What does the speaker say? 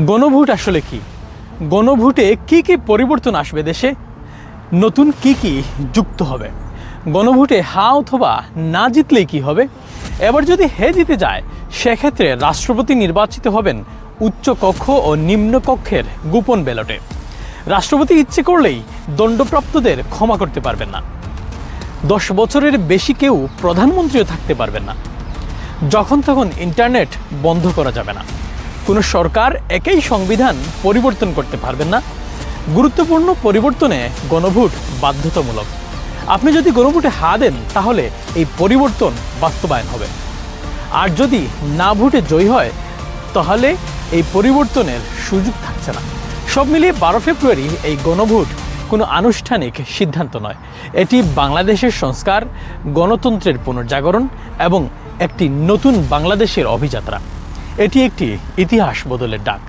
গণভোট আসলে কি? গণভোটে কি কি পরিবর্তন আসবে দেশে? নতুন কি যুক্ত হবে? গণভোটে হা অথবা না জিতলে কি হবে? এবার যদি হে জিতে যায়, সেক্ষেত্রে রাষ্ট্রপতি নির্বাচিত হবেন উচ্চ কক্ষ ও নিম্ন কক্ষের গোপন ব্যালটে। রাষ্ট্রপতি ইচ্ছে করলেই দণ্ডপ্রাপ্তদের ক্ষমা করতে পারবেন না। 10 বছরের বেশি কেউ প্রধানমন্ত্রীও থাকতে পারবেন না। যখন তখন ইন্টারনেট বন্ধ করা যাবে না। কোনো সরকার একই সংবিধান পরিবর্তন করতে পারবেন না। গুরুত্বপূর্ণ পরিবর্তনে গণভোট বাধ্যতামূলক। আপনি যদি গণভোটে হা দেন, তাহলে এই পরিবর্তন বাস্তবায়ন হবে। আর যদি না ভোটে জয়ী হয়, তাহলে এই পরিবর্তনের সুযোগ থাকছে না। সব মিলিয়ে 12 ফেব্রুয়ারি এই গণভোট কোনো আনুষ্ঠানিক সিদ্ধান্ত নয়। এটি বাংলাদেশের সংস্কার, গণতন্ত্রের পুনর্জাগরণ এবং একটি নতুন বাংলাদেশের অভিযাত্রা। এটি একটি ইতিহাস বদলের ডাক।